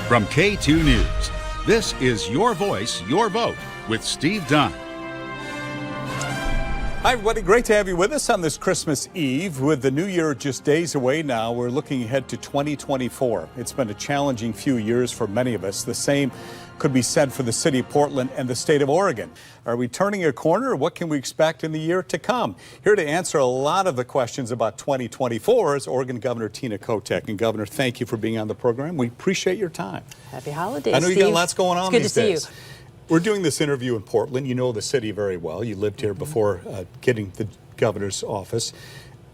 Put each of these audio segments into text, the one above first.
From KATU News, this is Your Voice, Your Vote with Steve Dunn. Hi, everybody. Great to have you with us on this Christmas Eve. With the new year just days away now, we're looking ahead to 2024. It's been a challenging few years for many of us. The same could be said for the city of Portland and the state of Oregon. Are we turning a corner, or what can we expect in the year to come? Here to answer a lot of the questions about 2024 is Oregon Governor Tina Kotek. And Governor, thank you for being on the program. We appreciate your time. Happy holidays, I know you got lots going on these days. Good to see you. We're doing this interview in Portland. You know the city very well. You lived here before getting the governor's office.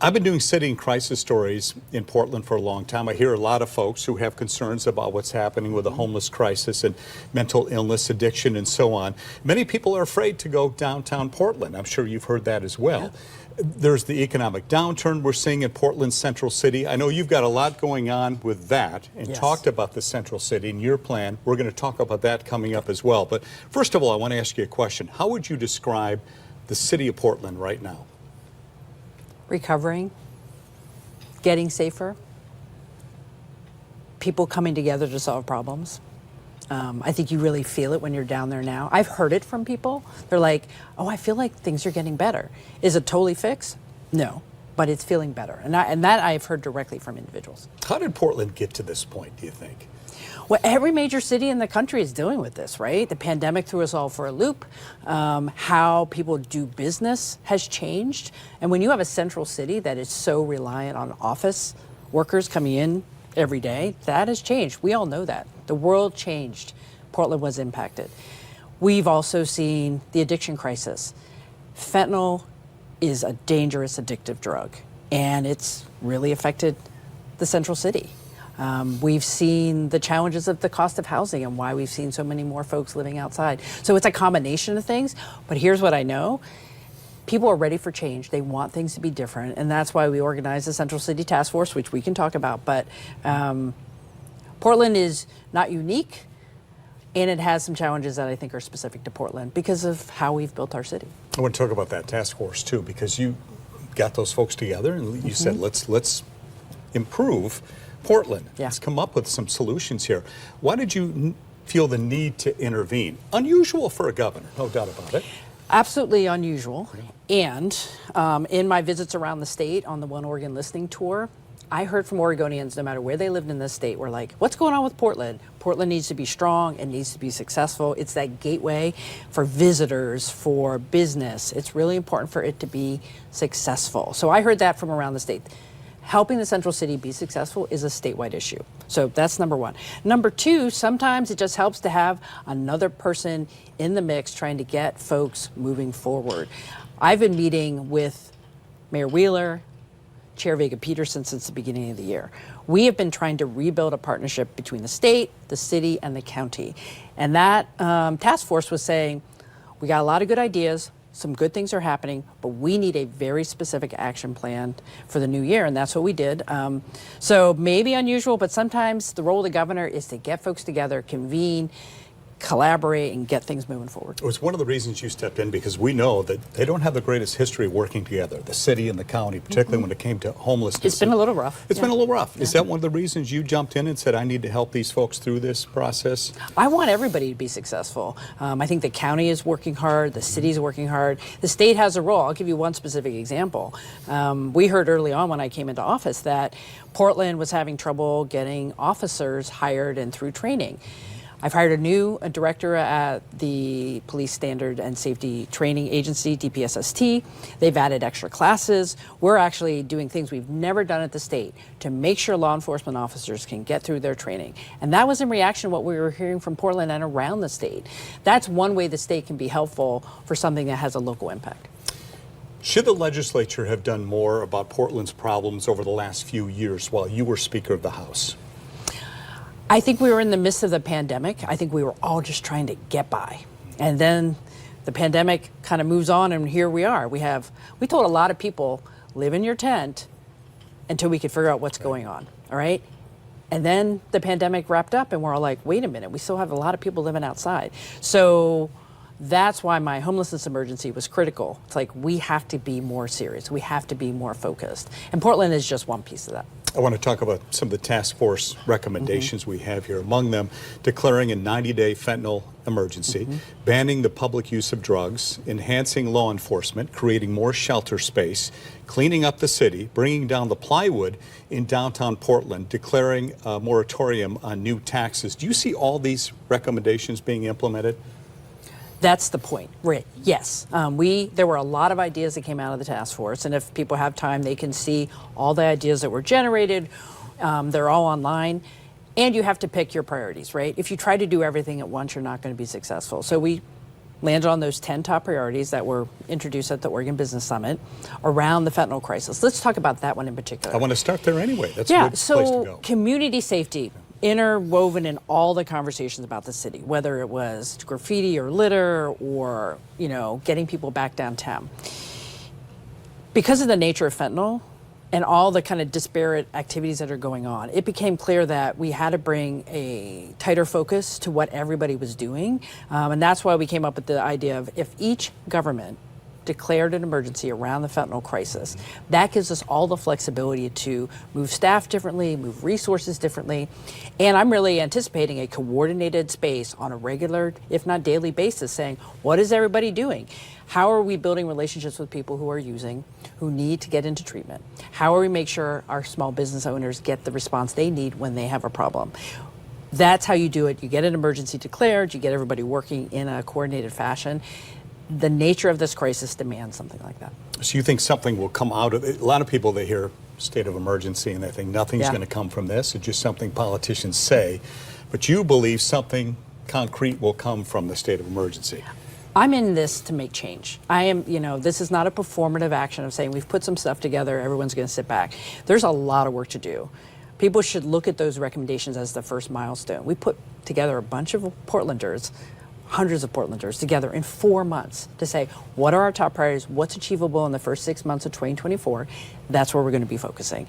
I've been doing city and crisis stories in Portland for a long time. I hear a lot of folks who have concerns about what's happening with the homeless crisis and mental illness, addiction, and so on. Many people are afraid to go downtown Portland. I'm sure you've heard that as well. Yeah. There's the economic downturn we're seeing in Portland's Central City. I know you've got a lot going on with that and Yes. talked about the Central City and your plan. We're going to talk about that coming up as well. But first of all, I want to ask you a question. How would you describe the city of Portland right now? Recovering, getting safer, people coming together to solve problems. I think you really feel it when you're down there now. I've heard it from people. They're like, oh, I feel like things are getting better. Is it totally fixed? No, but it's feeling better. And that I've heard directly from individuals. How did Portland get to this point, do you think? What every major city in the country is dealing with this, right? The pandemic threw us all for a loop. How people do business has changed. And when you have a central city that is so reliant on office workers coming in every day, that has changed. We all know that. The world changed. Portland was impacted. We've also seen the addiction crisis. Fentanyl is a dangerous addictive drug, and it's really affected the central city. We've seen the challenges of the cost of housing and why we've seen so many more folks living outside. So it's a combination of things, but here's what I know. People are ready for change. They want things to be different, and that's why we organized the Central City Task Force, which we can talk about. But Portland is not unique, and it has some challenges that I think are specific to Portland because of how we've built our city. I want to talk about that task force, too, because you got those folks together, and you said, let's improve Portland. Yeah. Let's come up with some solutions here. Why did you feel the need to intervene? Unusual for a governor, no doubt about it. Absolutely unusual. And in my visits around the state on the One Oregon Listening Tour, I heard from Oregonians, no matter where they lived in the state, were like, what's going on with Portland? Portland needs to be strong. It needs to be successful. It's that gateway for visitors, for business. It's really important for it to be successful. So I heard that from around the state. Helping the central city be successful is a statewide issue. So that's number one. Number two, sometimes it just helps to have another person in the mix trying to get folks moving forward. I've been meeting with Mayor Wheeler, Chair Vega-Peterson since the beginning of the year. We have been trying to rebuild a partnership between the state, the city, and the county. And that task force was saying, we got a lot of good ideas, some good things are happening, but we need a very specific action plan for the new year, and that's what we did. So maybe unusual, but sometimes the role of the governor is to get folks together, convene, collaborate, and get things moving forward. It was one of the reasons you stepped in, because we know that they don't have the greatest history of working together, the city and the county, particularly when it came to homelessness. It's been a little rough. It's been a little rough. Yeah. Is that one of the reasons you jumped in and said, I need to help these folks through this process? I want everybody to be successful. I think the county is working hard, the city is working hard, the state has a role. I'll give you one specific example. We heard early on when I came into office that Portland was having trouble getting officers hired and through training. I've hired a new director at the Police Standard and Safety Training Agency, DPSST. They've added extra classes. We're actually doing things we've never done at the state to make sure law enforcement officers can get through their training. And that was in reaction to what we were hearing from Portland and around the state. That's one way the state can be helpful for something that has a local impact. Should the legislature have done more about Portland's problems over the last few years while you were Speaker of the House? I think we were in the midst of the pandemic. I think we were all just trying to get by. And then the pandemic kind of moves on, and here we are. We told a lot of people, live in your tent until we could figure out what's going on, all right? And then the pandemic wrapped up, and we're all like, wait a minute, we still have a lot of people living outside. So That's why my homelessness emergency was critical. It's like, we have to be more serious. We have to be more focused. And Portland is just one piece of that. I want to talk about some of the task force recommendations we have here. Among them, declaring a 90-day fentanyl emergency, banning the public use of drugs, enhancing law enforcement, creating more shelter space, cleaning up the city, bringing down the plywood in downtown Portland, declaring a moratorium on new taxes. Do you see all these recommendations being implemented? That's the point. Right. Yes. There were a lot of ideas that came out of the task force, and if people have time, they can see all the ideas that were generated. They're all online, and you have to pick your priorities, right? If you try to do everything at once, you're not going to be successful. So we landed on those 10 top priorities that were introduced at the Oregon Business Summit around the fentanyl crisis. Let's talk about that one in particular. I want to start there anyway. That's a good place to go. So community safety, interwoven in all the conversations about the city, whether it was graffiti or litter or, getting people back downtown. Because of the nature of fentanyl and all the kind of disparate activities that are going on, it became clear that we had to bring a tighter focus to what everybody was doing. And that's why we came up with the idea of, if each government declared an emergency around the fentanyl crisis, that gives us all the flexibility to move staff differently, move resources differently. And I'm really anticipating a coordinated space on a regular, if not daily basis, saying, what is everybody doing? How are we building relationships with people who are using, who need to get into treatment? How are we make sure our small business owners get the response they need when they have a problem? That's how you do it. You get an emergency declared, you get everybody working in a coordinated fashion. The nature of this crisis demands something like that. So you think something will come out of it? A lot of people, they hear state of emergency and they think nothing's going to come from this. It's just something politicians say. But you believe something concrete will come from the state of emergency. I'm in this to make change. I am, this is not a performative action of saying we've put some stuff together, everyone's going to sit back. There's a lot of work to do. People should look at those recommendations as the first milestone. We put together a bunch of Portlanders, hundreds of Portlanders together in 4 months to say, what are our top priorities? What's achievable in the first 6 months of 2024? That's where we're going to be focusing.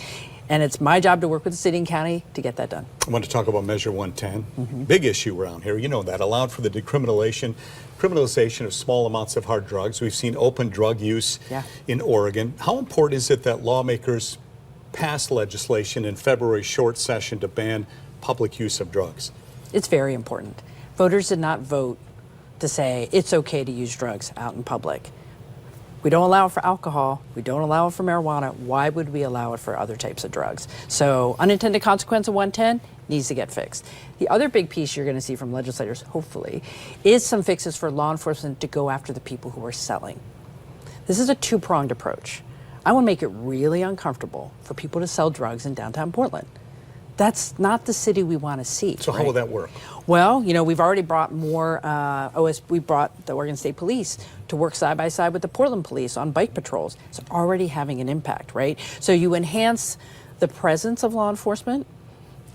And it's my job to work with the city and county to get that done. I want to talk about Measure 110. Big issue around here. You know that. Allowed for the criminalization of small amounts of hard drugs. We've seen open drug use in Oregon. How important is it that lawmakers pass legislation in February's short session to ban public use of drugs? It's very important. Voters did not vote to say it's okay to use drugs out in public. We don't allow it for alcohol. We don't allow it for marijuana. Why would we allow it for other types of drugs? So unintended consequence of 110 needs to get fixed. The other big piece you're going to see from legislators, hopefully, is some fixes for law enforcement to go after the people who are selling. This is a two-pronged approach. I want to make it really uncomfortable for people to sell drugs in downtown Portland. That's not the city we want to see. So how will that work? Well, we've already brought more, we brought the Oregon State Police to work side by side with the Portland Police on bike patrols. It's already having an impact, right? So you enhance the presence of law enforcement.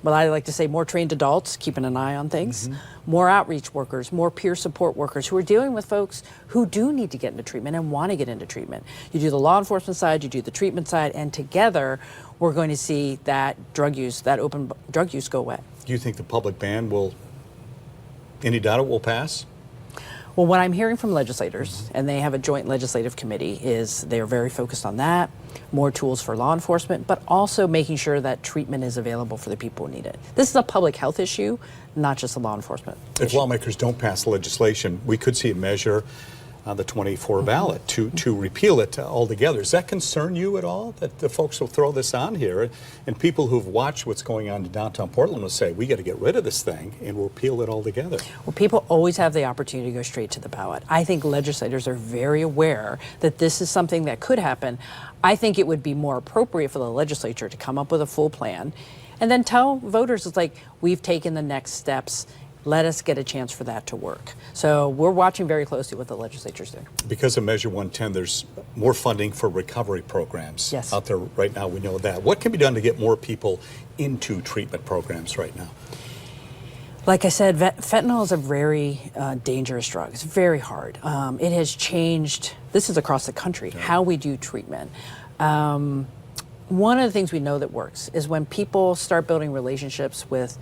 Well, I like to say more trained adults keeping an eye on things, more outreach workers, more peer support workers who are dealing with folks who do need to get into treatment and want to get into treatment. You do the law enforcement side, you do the treatment side, and together we're going to see that drug use, that open drug use go away. Do you think the public ban will, any doubt it will pass? Well, what I'm hearing from legislators, and they have a joint legislative committee, is they're very focused on that, more tools for law enforcement, but also making sure that treatment is available for the people who need it. This is a public health issue, not just a law enforcement issue. If lawmakers don't pass legislation, we could see a measure on the 24 ballot to repeal it altogether. Does that concern you at all, that the folks will throw this on here, and people who've watched what's going on in downtown Portland will say, we got to get rid of this thing and we'll repeal it altogether? Well, people always have the opportunity to go straight to the ballot. I think legislators are very aware that this is something that could happen. I think it would be more appropriate for the legislature to come up with a full plan and then tell voters, it's like, we've taken the next steps. Let us get a chance for that to work. So we're watching very closely what the legislature's doing. Because of Measure 110, there's more funding for recovery programs out there right now. We know that. What can be done to get more people into treatment programs right now? Like I said, fentanyl is a very dangerous drug. It's very hard. It has changed, this is across the country, how we do treatment. One of the things we know that works is when people start building relationships with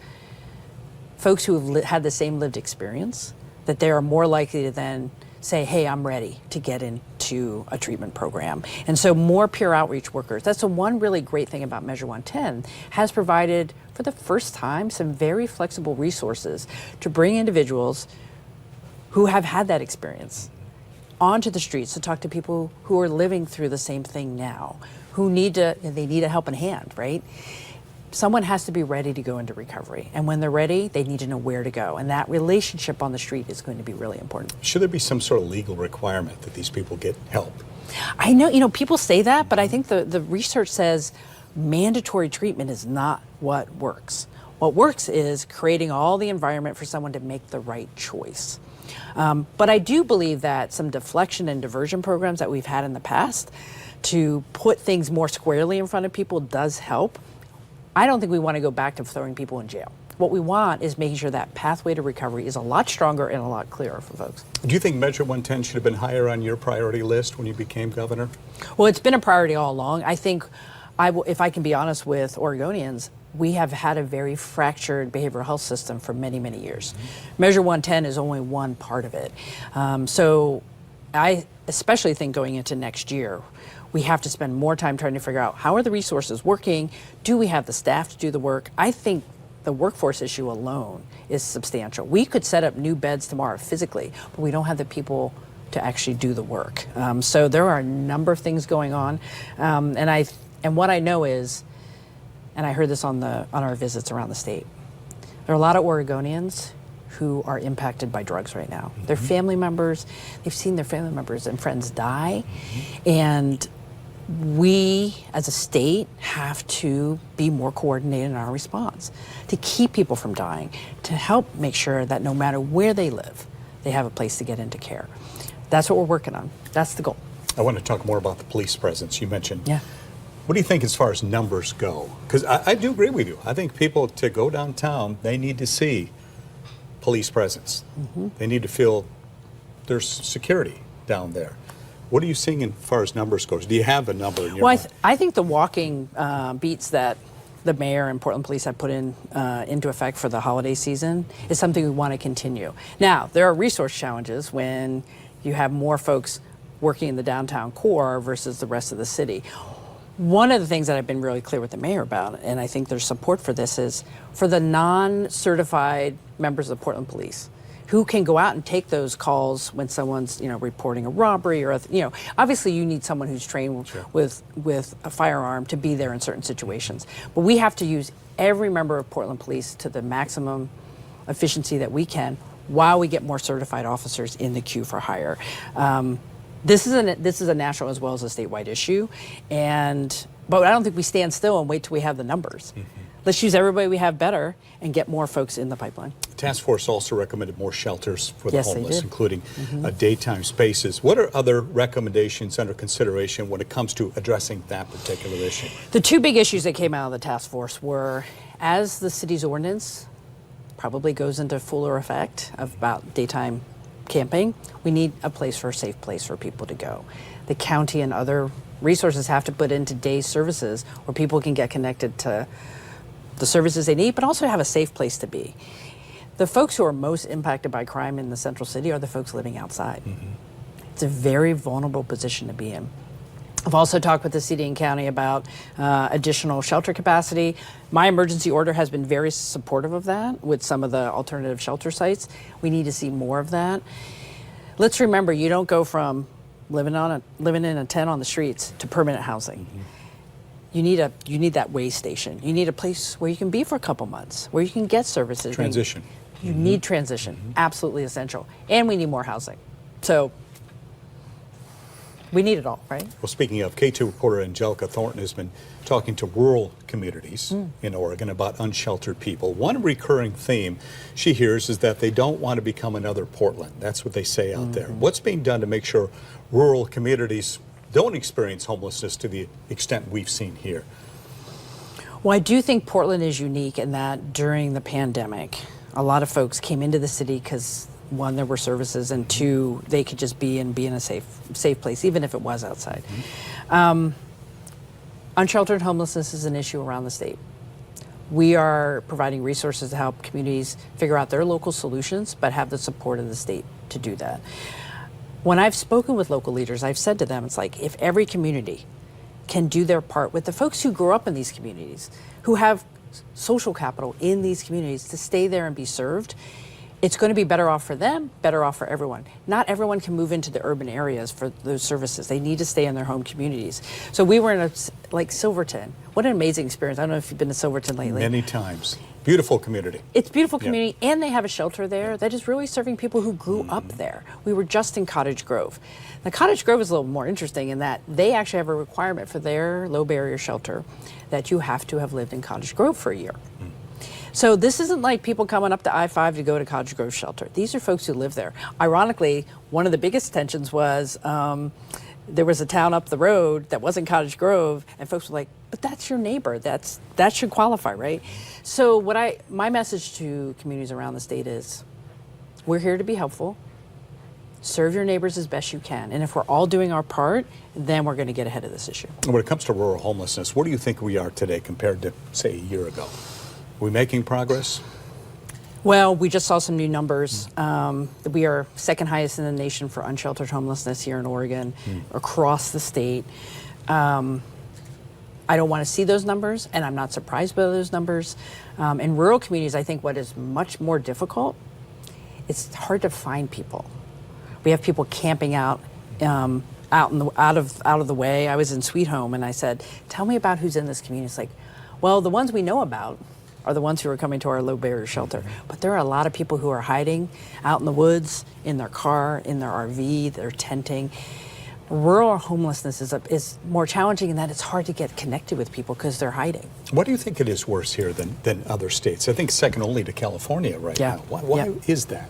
folks who have had the same lived experience, that they are more likely to then say, hey, I'm ready to get into a treatment program. And so more peer outreach workers. That's the one really great thing about Measure 110, has provided for the first time some very flexible resources to bring individuals who have had that experience onto the streets to talk to people who are living through the same thing now, who need a helping hand, right? Someone has to be ready to go into recovery. And when they're ready, they need to know where to go. And that relationship on the street is going to be really important. Should there be some sort of legal requirement that these people get help? I know, people say that, but I think the research says mandatory treatment is not what works. What works is creating all the environment for someone to make the right choice. But I do believe that some deflection and diversion programs that we've had in the past to put things more squarely in front of people does help. I don't think we want to go back to throwing people in jail. What we want is making sure that pathway to recovery is a lot stronger and a lot clearer for folks. Do you think Measure 110 should have been higher on your priority list when you became governor? Well, it's been a priority all along. I think, if I can be honest with Oregonians, we have had a very fractured behavioral health system for many, many years. Measure 110 is only one part of it. So I especially think going into next year, we have to spend more time trying to figure out how are the resources working? Do we have the staff to do the work? I think the workforce issue alone is substantial. We could set up new beds tomorrow physically, but we don't have the people to actually do the work. So there are a number of things going on. And what I know is, and I heard this on our visits around the state, there are a lot of Oregonians who are impacted by drugs right now. Their family members, they've seen their family members and friends die, and we as a state have to be more coordinated in our response to keep people from dying, to help make sure that no matter where they live, they have a place to get into care. That's what we're working on. That's the goal. I want to talk more about the police presence you mentioned. Yeah. What do you think as far as numbers go? Because I do agree with you. I think people, to go downtown, they need to see police presence. They need to feel there's security down there. What are you seeing as far as numbers goes? Do you have a number in your mind? I think the walking beats that the mayor and Portland Police have put into effect for the holiday season is something we want to continue. Now, there are resource challenges when you have more folks working in the downtown core versus the rest of the city. One of the things that I've been really clear with the mayor about, and I think there's support for this, is for the non-certified members of the Portland Police who can go out and take those calls when someone's, reporting a robbery or, obviously you need someone who's trained with a firearm to be there in certain situations. But we have to use every member of Portland Police to the maximum efficiency that we can while we get more certified officers in the queue for hire. This is a national as well as a statewide issue, but I don't think we stand still and wait till we have the numbers. Let's use everybody we have better and get more folks in the pipeline. The task force also recommended more shelters for the Yes, they homeless, did. including daytime spaces. What are other recommendations under consideration when it comes to addressing that particular issue? The two big issues that came out of the task force were, as the city's ordinance probably goes into fuller effect about daytime camping, we need a safe place for people to go. The county and other resources have to put into day services where people can get connected to the services they need, but also have a safe place to be. The folks who are most impacted by crime in the central city are the folks living outside. It's a very vulnerable position to be in. I've also talked with the city and county about additional shelter capacity. My emergency order has been very supportive of that with some of the alternative shelter sites. We need to see more of that. Let's remember, you don't go from living in a tent on the streets to permanent housing. You need that way station. You need a place where you can be for a couple months, where you can get services. Transition. You need transition, absolutely essential. And we need more housing. So we need it all, right? Well, speaking of, KATU reporter Angelica Thornton has been talking to rural communities in Oregon about unsheltered people. One recurring theme she hears is that they don't want to become another Portland. That's what they say out there. What's being done to make sure rural communities don't experience homelessness to the extent we've seen here? Well, I do think Portland is unique in that during the pandemic, a lot of folks came into the city because, one, there were services, and two, they could just be in a safe place, even if it was outside. Unsheltered homelessness is an issue around the state. We are providing resources to help communities figure out their local solutions, but have the support of the state to do that. When I've spoken with local leaders, I've said to them, it's like, if every community can do their part with the folks who grew up in these communities, who have social capital in these communities to stay there and be served, it's going to be better off for them, better off for everyone. Not everyone can move into the urban areas for those services. They need to stay in their home communities. So we were in like Silverton. What an amazing experience. I don't know if you've been to Silverton lately. Many times. Beautiful community. It's a beautiful community, and they have a shelter there that is really serving people who grew up there. We were just in Cottage Grove. Now, Cottage Grove is a little more interesting in that they actually have a requirement for their low barrier shelter that you have to have lived in Cottage Grove for a year. So this isn't like people coming up to I-5 to go to Cottage Grove shelter. These are folks who live there. Ironically, one of the biggest tensions was there was a town up the road that wasn't Cottage Grove, and folks were like, but that's your neighbor. That should qualify, right? So my message to communities around the state is, we're here to be helpful. Serve your neighbors as best you can. And if we're all doing our part, then we're going to get ahead of this issue. When it comes to rural homelessness, where do you think we are today compared to, say, a year ago? Are we making progress? Well, we just saw some new numbers. We are second highest in the nation for unsheltered homelessness here in Oregon, across the state. I don't want to see those numbers, and I'm not surprised by those numbers. In rural communities, I think what is much more difficult, it's hard to find people. We have people camping out out of the way. I was in Sweet Home, and I said, "Tell me about who's in this community." It's like, well, the ones we know about are the ones who are coming to our low barrier shelter. But there are a lot of people who are hiding out in the woods, in their car, in their RV, they're tenting. Rural homelessness is more challenging in that it's hard to get connected with people because they're hiding. What do you think it is worse here than other states? I think second only to California right now. Why is that?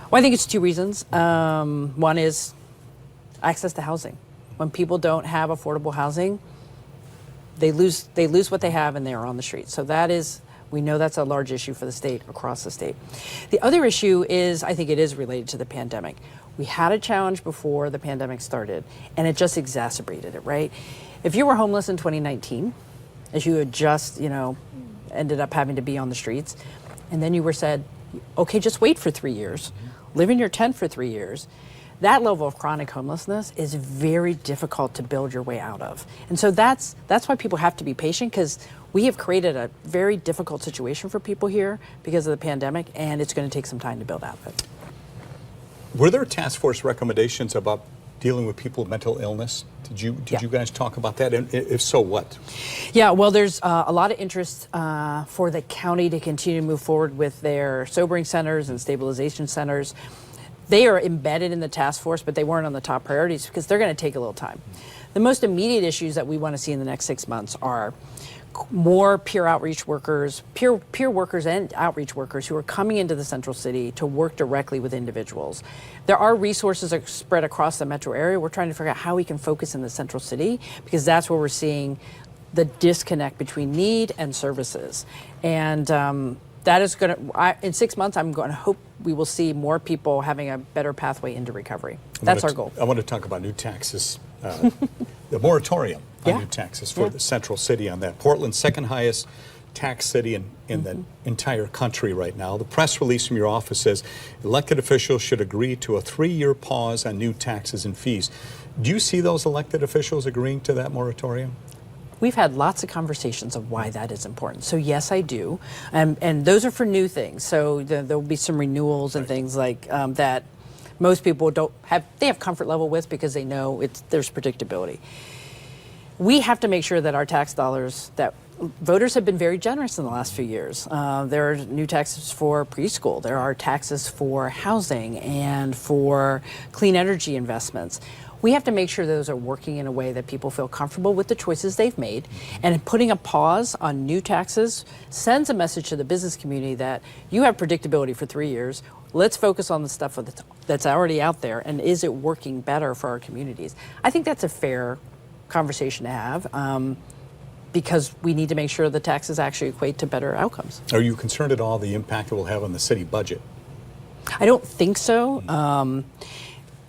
Well, I think it's two reasons. One is access to housing. When people don't have affordable housing, they lose what they have, and they are on the street. So we know that's a large issue for the state, across the state. The other issue is, I think it is related to the pandemic. We had a challenge before the pandemic started, and it just exacerbated it, right? If you were homeless in 2019, as you had just, ended up having to be on the streets, and then you were said, okay, just wait for 3 years, live in your tent for 3 years, that level of chronic homelessness is very difficult to build your way out of. And so that's why people have to be patient, because we have created a very difficult situation for people here because of the pandemic, and it's going to take some time to build out of it. Were there task force recommendations about dealing with people with mental illness? Did you guys talk about that? And if so, what? Yeah, well, there's a lot of interest for the county to continue to move forward with their sobering centers and stabilization centers. They are embedded in the task force, but they weren't on the top priorities because they're going to take a little time. The most immediate issues that we want to see in the next 6 months are more peer outreach workers, peer workers and outreach workers who are coming into the central city to work directly with individuals. There are resources spread across the metro area. We're trying to figure out how we can focus in the central city, because that's where we're seeing the disconnect between need and services. And that is going to, in 6 months, I'm going to hope we will see more people having a better pathway into recovery. That's our goal. I want to talk about new taxes, the moratorium on new taxes for the central city on that. Portland's second highest tax city in the entire country right now. The press release from your office says elected officials should agree to a 3-year pause on new taxes and fees. Do you see those elected officials agreeing to that moratorium? We've had lots of conversations of why that is important. So yes, I do. And those are for new things. So there'll be some renewals and things like that most people they have comfort level with, because they know there's predictability. We have to make sure that our tax dollars, that voters have been very generous in the last few years. There are new taxes for preschool. There are taxes for housing and for clean energy investments. We have to make sure those are working in a way that people feel comfortable with the choices they've made. And putting a pause on new taxes sends a message to the business community that you have predictability for 3 years. Let's focus on the stuff that's already out there, and is it working better for our communities? I think that's a fair conversation to have, because we need to make sure the taxes actually equate to better outcomes. Are you concerned at all the impact it will have on the city budget? I don't think so.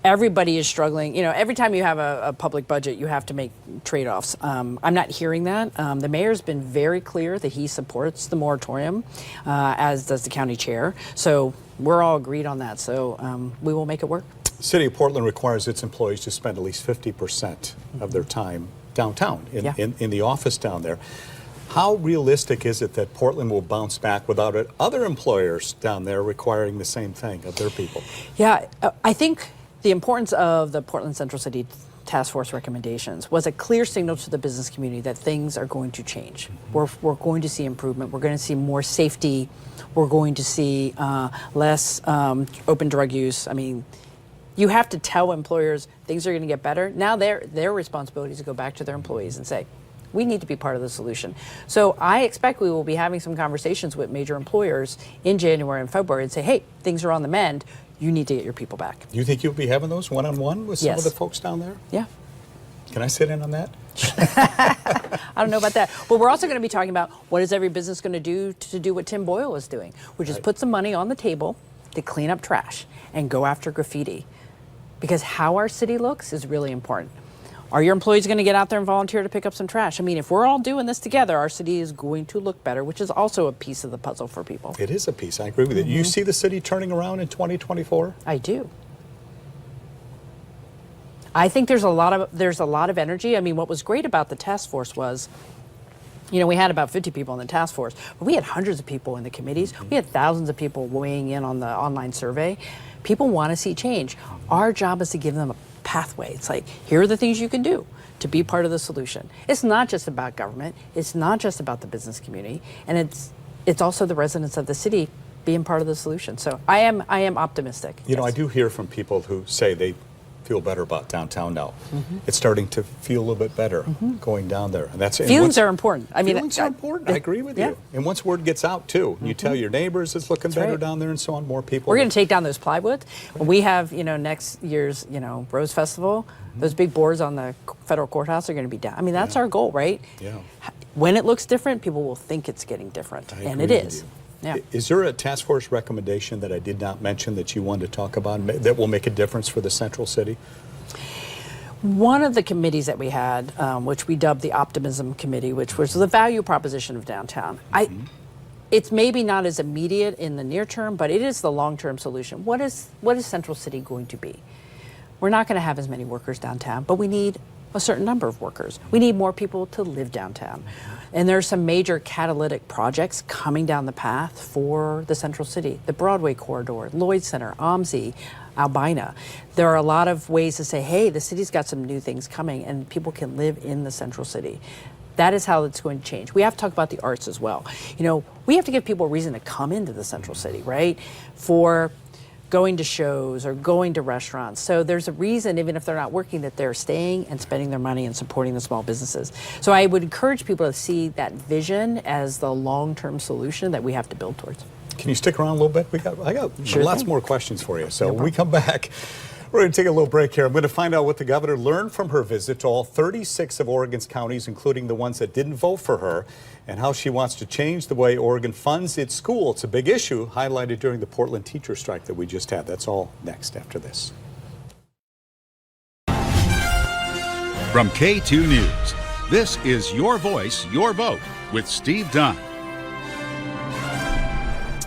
Everybody is struggling. Every time you have a public budget, you have to make trade-offs. I'm not hearing that. The mayor's been very clear that he supports the moratorium, as does the county chair. So we're all agreed on that. So we will make it work. The City of Portland requires its employees to spend at least 50% of their time downtown, in the office down there. How realistic is it that Portland will bounce back without it, other employers down there requiring the same thing of their people? Yeah, I think the importance of the Portland Central City Task Force recommendations was a clear signal to the business community that things are going to change. We're going to see improvement. We're going to see more safety. We're going to see less open drug use. I mean, you have to tell employers things are going to get better. Now their responsibility is to go back to their employees and say, we need to be part of the solution. So I expect we will be having some conversations with major employers in January and February and say, hey, things are on the mend. You need to get your people back. Do you think you'll be having those one-on-one with some Yes. of the folks down there? Yeah. Can I sit in on that? I don't know about that. But we're also going to be talking about what is every business going to do what Tim Boyle is doing, which is put some money on the table to clean up trash and go after graffiti. Because how our city looks is really important. Are your employees going to get out there and volunteer to pick up some trash? I mean, if we're all doing this together, our city is going to look better, which is also a piece of the puzzle for people. It is a piece. I agree with you. You see the city turning around in 2024? I do. I think there's a lot of energy. I mean, what was great about the task force was, you know, we had about 50 people in the task force, but we had hundreds of people in the committees. We had thousands of people weighing in on the online survey. People want to see change. Our job is to give them a pathway. It's like, here are the things you can do to be part of the solution. It's not just about government. It's not just about the business community, and it's also the residents of the city being part of the solution. So I am optimistic. You know, I do hear from people who say they feel better about downtown now. It's starting to feel a little bit better going down there. And that's Feelings are important. I mean, feelings are important. I agree with you. And once word gets out too, you tell your neighbors it's looking better down there and so on, more people. We're going to take down those plywoods. When we have, you know, next year's, you know, Rose Festival, those big boards on the federal courthouse are going to be down. I mean, that's our goal, right? Yeah. When it looks different, people will think it's getting different. And it is. Yeah. Is there a task force recommendation that I did not mention that you wanted to talk about that will make a difference for the Central City? One of the committees that we had, which we dubbed the Optimism Committee, which was the value proposition of downtown. It's maybe not as immediate in the near term, but it is the long-term solution. What is Central City going to be? We're not going to have as many workers downtown, but we need a certain number of workers. We need more people to live downtown. And there's some major catalytic projects coming down the path for the Central City. The Broadway corridor, Lloyd Center, OMSI, Albina. There are a lot of ways to say, hey, the city's got some new things coming and people can live in the Central City. That is how it's going to change. We have to talk about the arts as well. You know, we have to give people a reason to come into the Central City, right? For going to shows or going to restaurants. So there's a reason, even if they're not working, that they're staying and spending their money and supporting the small businesses. So I would encourage people to see that vision as the long-term solution that we have to build towards. Can you stick around a little bit? I got lots more questions for you. So when we come back, we're going to take a little break here. I'm going to find out what the governor learned from her visit to all 36 of Oregon's counties, including the ones that didn't vote for her, and how she wants to change the way Oregon funds its school. It's a big issue highlighted during the Portland teacher strike that we just had. That's all next after this. From K2 News, this is Your Voice, Your Vote with Steve Dunn.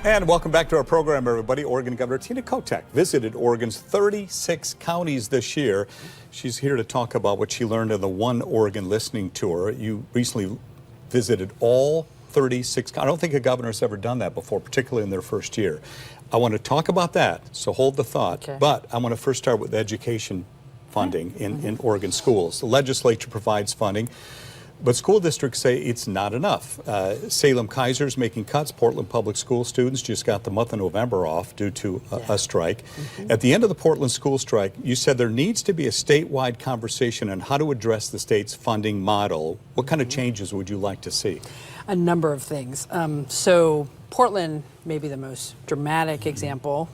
And welcome back to our program, everybody. Oregon Governor Tina Kotek visited Oregon's 36 counties this year. She's here to talk about what she learned on the One Oregon Listening Tour. You recently visited all 36. I don't think a governor's ever done that before, particularly in their first year. I want to talk about that, so hold the thought. Okay. But I want to first start with education funding in Oregon schools. The legislature provides funding, but school districts say it's not enough. Salem-Keiser's making cuts. Portland Public School students just got the month of November off due to a strike. At the end of the Portland school strike, you said there needs to be a statewide conversation on how to address the state's funding model. What kind of changes would you like to see? A number of things. So Portland may be the most dramatic example,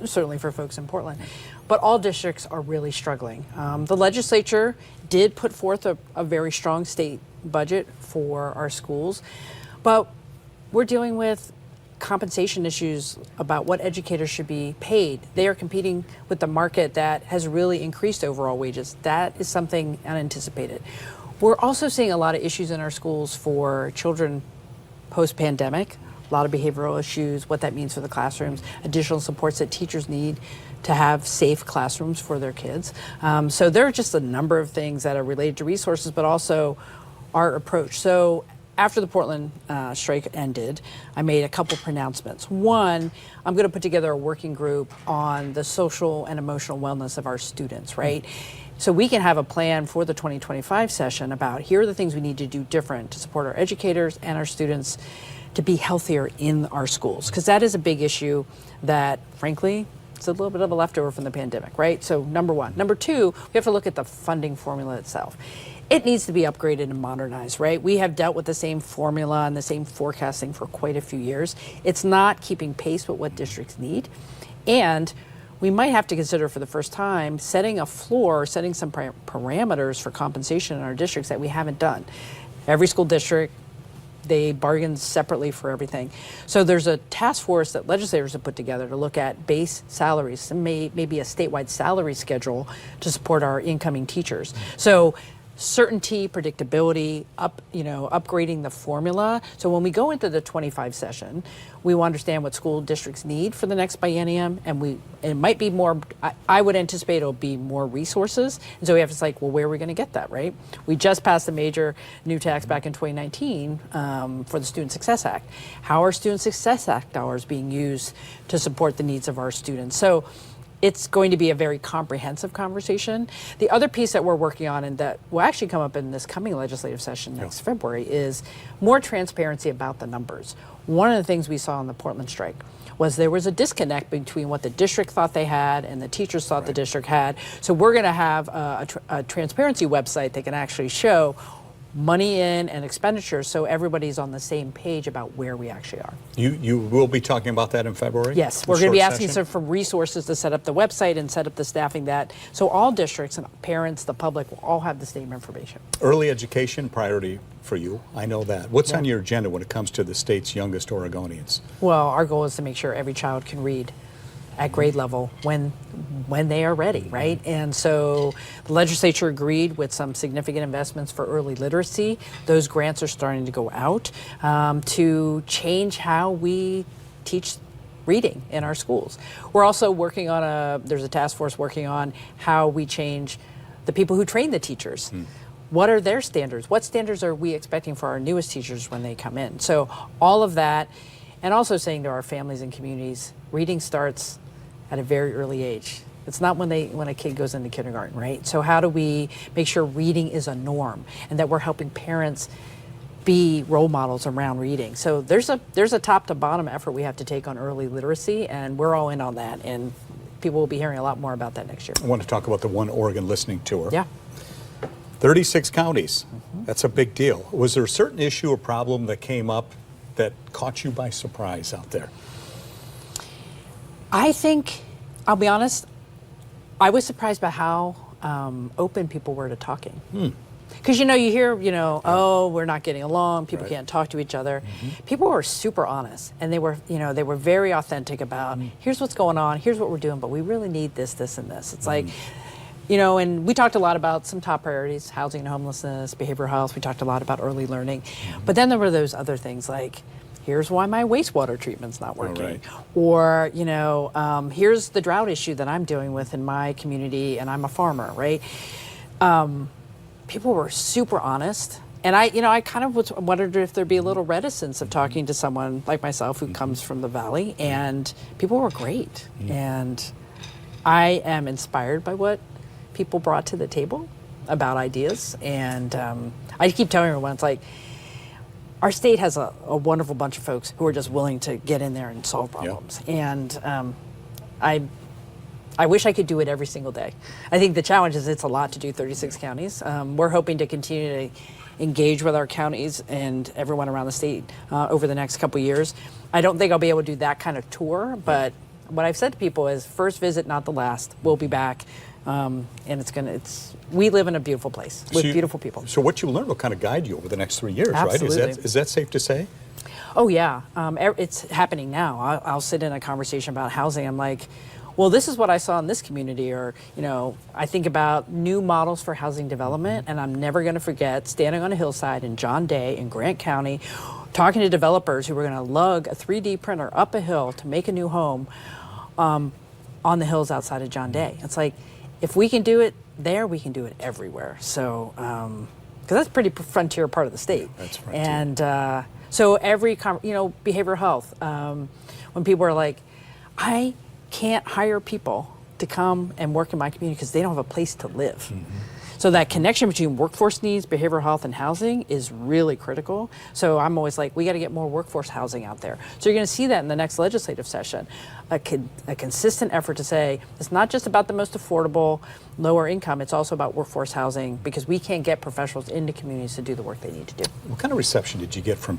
certainly for folks in Portland, but all districts are really struggling. The legislature did put forth a very strong state budget for our schools, but we're dealing with compensation issues about what educators should be paid. They are competing with the market that has really increased overall wages. That is something unanticipated. We're also seeing a lot of issues in our schools for children post-pandemic, a lot of behavioral issues, what that means for the classrooms, additional supports that teachers need to have safe classrooms for their kids. So there are just a number of things that are related to resources, but also our approach. So after the Portland strike ended, I made a couple pronouncements. One, I'm going to put together a working group on the social and emotional wellness of our students, right? So we can have a plan for the 2025 session about here are the things we need to do different to support our educators and our students to be healthier in our schools. Because that is a big issue that, frankly, it's a little bit of a leftover from the pandemic, right? So number one. Number two, we have to look at the funding formula itself. It needs to be upgraded and modernized, right? We have dealt with the same formula and the same forecasting for quite a few years. It's not keeping pace with what districts need. And we might have to consider for the first time setting a floor, setting some parameters for compensation in our districts that we haven't done. Every school district, they bargain separately for everything. So there's a task force that legislators have put together to look at base salaries, and maybe a statewide salary schedule to support our incoming teachers. So certainty, predictability, upgrading the formula. So when we go into the 25 session, we will understand what school districts need for the next biennium, and it might be more, I would anticipate it'll be more resources. And so we have to say, well, where are we going to get that, right? We just passed a major new tax back in 2019 for the Student Success Act. How are Student Success Act dollars being used to support the needs of our students? So it's going to be a very comprehensive conversation. The other piece that we're working on, and that will actually come up in this coming legislative session next February, is more transparency about the numbers. One of the things we saw in the Portland strike was there was a disconnect between what the district thought they had and the teachers thought the district had. So we're going to have a transparency website that can actually show money in and expenditures, so everybody's on the same page about where we actually are. You will be talking about that in February? Yes, we're going to be asking for resources to set up the website and set up the staffing so all districts and parents, the public, will all have the same information. Early education priority for you, I know that. What's on your agenda when it comes to the state's youngest Oregonians? Well, our goal is to make sure every child can read at grade level when they are ready, right? And so the legislature agreed with some significant investments for early literacy. Those grants are starting to go out to change how we teach reading in our schools. We're also working on there's a task force working on how we change the people who train the teachers. What are their standards? What standards are we expecting for our newest teachers when they come in? So all of that, and also saying to our families and communities, reading starts at a very early age. It's not when a kid goes into kindergarten, right? So how do we make sure reading is a norm and that we're helping parents be role models around reading? So there's a top to bottom effort we have to take on early literacy, and we're all in on that, and people will be hearing a lot more about that next year. I want to talk about the One Oregon Listening Tour. Yeah. 36 counties. That's a big deal. Was there a certain issue or problem that came up that caught you by surprise out there? I think, I'll be honest, I was surprised by how open people were to talking. Because, you hear, oh, we're not getting along, people can't talk to each other. People were super honest, and they were very authentic about, here's what's going on, here's what we're doing, but we really need this, this, and this. It's like, and we talked a lot about some top priorities, housing and homelessness, behavioral health. We talked a lot about early learning. But then there were those other things like, here's why my wastewater treatment's not working. Or, here's the drought issue that I'm dealing with in my community, and I'm a farmer, right? People were super honest. And I kind of wondered if there'd be a little reticence of talking to someone like myself who comes from the Valley, and people were great. And I am inspired by what people brought to the table about ideas. And I keep telling everyone, it's like, our state has a wonderful bunch of folks who are just willing to get in there and solve problems. And I wish I could do it every single day. I think the challenge is it's a lot to do 36 counties. We're hoping to continue to engage with our counties and everyone around the state over the next couple years. I don't think I'll be able to do that kind of tour, but what I've said to people is first visit, not the last. We'll be back. And we live in a beautiful place with beautiful people. So what you learn will kind of guide you over the next 3 years, Absolutely. right? Is that safe to say? Oh yeah, it's happening now. I'll sit in a conversation about housing. I'm like, well, this is what I saw in this community, or I think about new models for housing development, and I'm never going to forget standing on a hillside in John Day in Grant County, talking to developers who were going to lug a 3D printer up a hill to make a new home on the hills outside of John Day. It's like, if we can do it there, we can do it everywhere. So, because that's pretty frontier part of the state. Yeah, that's frontier. And so every, behavioral health, when people are like, I can't hire people to come and work in my community because they don't have a place to live. So that connection between workforce needs, behavioral health, and housing is really critical. So I'm always like, we got to get more workforce housing out there. So you're going to see that in the next legislative session, a consistent effort to say, it's not just about the most affordable, lower income, it's also about workforce housing, because we can't get professionals into communities to do the work they need to do. What kind of reception did you get from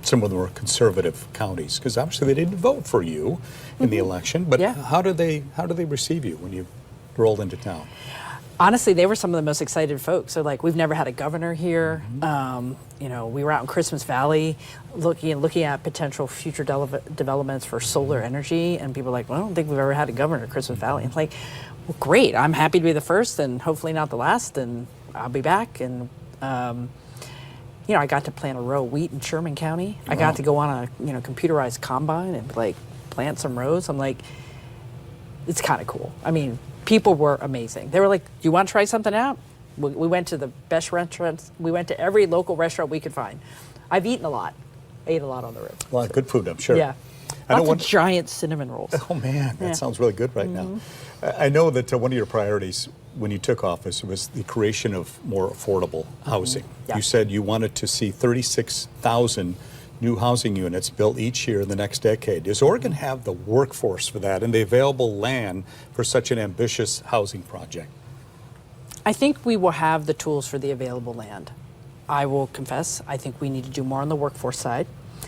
some of the more conservative counties? Because obviously they didn't vote for you in the election, but Yeah. how did they receive you when you rolled into town? Honestly, they were some of the most excited folks. They're like, we've never had a governor here. We were out in Christmas Valley looking at potential future developments for solar energy, and people are like, well, I don't think we've ever had a governor in Christmas Valley. And it's like, well, great. I'm happy to be the first, and hopefully not the last, and I'll be back. And I got to plant a row of wheat in Sherman County. I got to go on a computerized combine and like plant some rows. I'm like, it's kind of cool. I mean, people were amazing. They were like, do you want to try something out? We went to the best restaurants. We went to every local restaurant we could find. I've eaten a lot. I ate a lot on the road. A lot of good food, I'm sure. Yeah. Lots of giant cinnamon rolls. Oh man, that Yeah. sounds really good right now. I know that one of your priorities when you took office was the creation of more affordable housing. Yeah. You said you wanted to see 36,000 new housing units built each year in the next decade. Does Oregon have the workforce for that and the available land for such an ambitious housing project? I think we will have the tools for the available land. I will confess, I think we need to do more on the workforce side.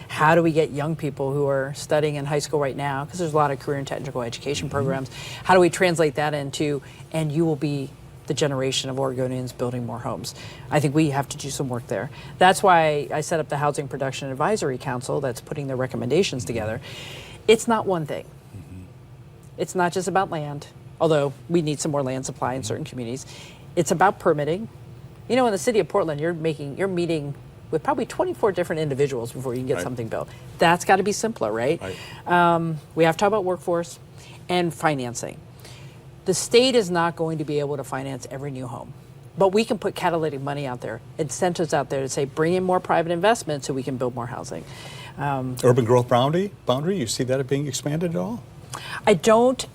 How do we get young people who are studying in high school right now, because there's a lot of career and technical education programs, how do we translate that into, and you will be the generation of Oregonians building more homes? I think we have to do some work there. That's why I set up the Housing Production Advisory Council that's putting their recommendations together. It's not one thing. It's not just about land, although we need some more land supply in certain communities. It's about permitting. In the city of Portland, you're meeting with probably 24 different individuals before you can get something built. That's got to be simpler, right? We have to talk about workforce and financing. The state is not going to be able to finance every new home, but we can put catalytic money out there, incentives out there to say, bring in more private investment so we can build more housing. Urban growth boundary, you see that being expanded at all? I don't,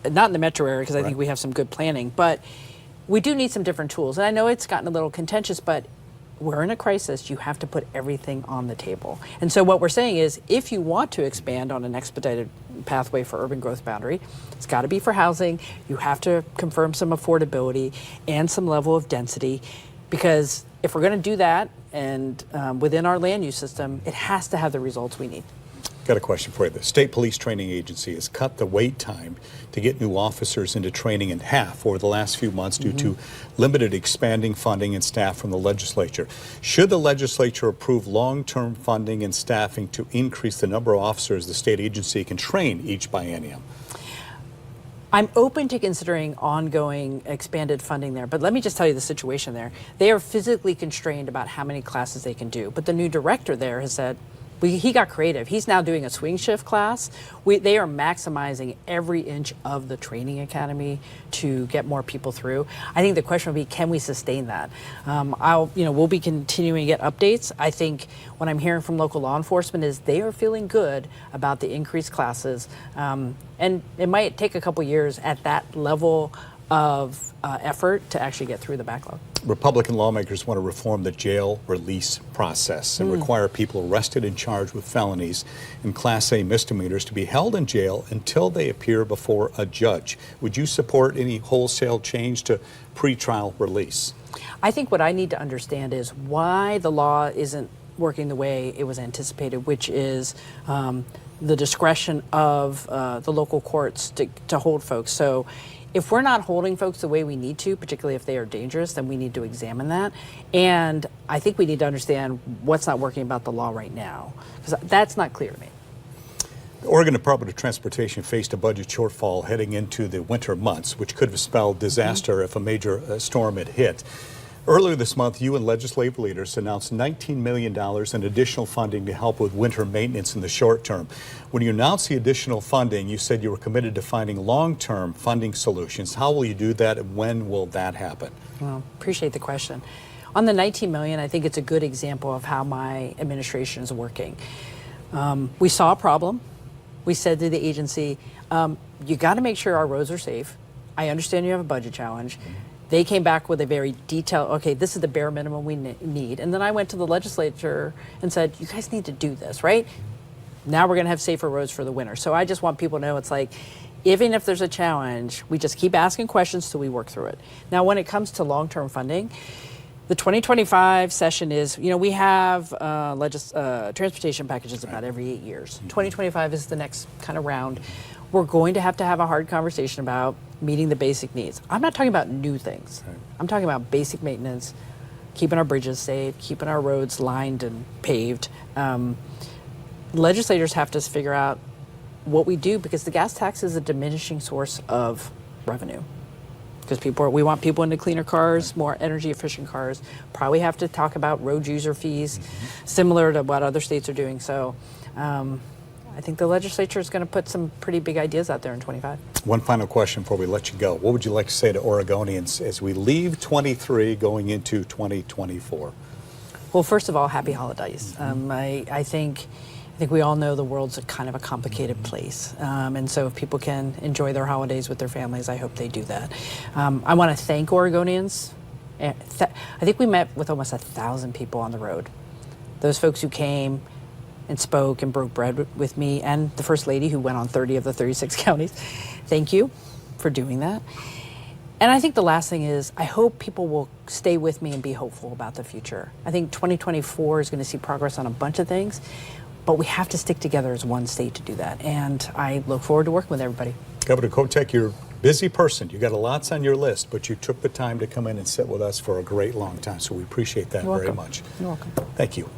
not in the metro area, because I think we have some good planning, but we do need some different tools. And I know it's gotten a little contentious, but we're in a crisis. You have to put everything on the table. And so what we're saying is, if you want to expand on an expedited pathway for urban growth boundary, it's got to be for housing. You have to confirm some affordability and some level of density, because if we're going to do that and within our land use system, it has to have the results we need. Got a question for you. The State Police Training Agency has cut the wait time to get new officers into training in half over the last few months due to limited expanding funding and staff from the legislature. Should the legislature approve long-term funding and staffing to increase the number of officers the state agency can train each biennium? I'm open to considering ongoing expanded funding there, but let me just tell you the situation there. They are physically constrained about how many classes they can do, but the new director there has said, he got creative. He's now doing a swing shift class. They are maximizing every inch of the training academy to get more people through. I think the question will be, can we sustain that? We'll be continuing to get updates. I think what I'm hearing from local law enforcement is they are feeling good about the increased classes, and it might take a couple years at that level of effort to actually get through the backlog. Republican lawmakers want to reform the jail release process and require people arrested and charged with felonies and Class A misdemeanors to be held in jail until they appear before a judge. Would you support any wholesale change to pretrial release? I think what I need to understand is why the law isn't working the way it was anticipated, which is the discretion of the local courts to hold folks. So if we're not holding folks the way we need to, particularly if they are dangerous, then we need to examine that. And I think we need to understand what's not working about the law right now, because that's not clear to me. The Oregon Department of Transportation faced a budget shortfall heading into the winter months, which could have spelled disaster if a major storm had hit. Earlier this month, you and legislative leaders announced $19 million in additional funding to help with winter maintenance in the short term. When you announced the additional funding, you said you were committed to finding long-term funding solutions. How will you do that, and when will that happen? Well, appreciate the question. On the $19 million, I think it's a good example of how my administration is working. We saw a problem. We said to the agency, you got to make sure our roads are safe. I understand you have a budget challenge. They came back with a very detailed, okay, this is the bare minimum we need. And then I went to the legislature and said, you guys need to do this, right? Now we're going to have safer roads for the winter. So I just want people to know it's like, even if there's a challenge, we just keep asking questions till we work through it. Now, when it comes to long-term funding, the 2025 session is, we have transportation packages about every 8 years. 2025 is the next kind of round. We're going to have a hard conversation about meeting the basic needs. I'm not talking about new things. Right. I'm talking about basic maintenance, keeping our bridges safe, keeping our roads lined and paved. Legislators have to figure out what we do, because the gas tax is a diminishing source of revenue. Because we want people into cleaner cars, more energy efficient cars. Probably have to talk about road user fees, similar to what other states are doing. So I think the legislature is going to put some pretty big ideas out there in 25. One final question before we let you go. What would you like to say to Oregonians as we leave 23 going into 2024? Well, first of all, happy holidays. I think we all know the world's a kind of a complicated place. And so if people can enjoy their holidays with their families, I hope they do that. I want to thank Oregonians. I think we met with almost 1,000 people on the road. Those folks who came and spoke and broke bread with me, and the First Lady who went on 30 of the 36 counties. Thank you for doing that. And I think the last thing is, I hope people will stay with me and be hopeful about the future. I think 2024 is going to see progress on a bunch of things, but we have to stick together as one state to do that. And I look forward to working with everybody. Governor Kotek, you're a busy person. You got a lot on your list, but you took the time to come in and sit with us for a great long time. So we appreciate that very much. You're welcome. Thank you.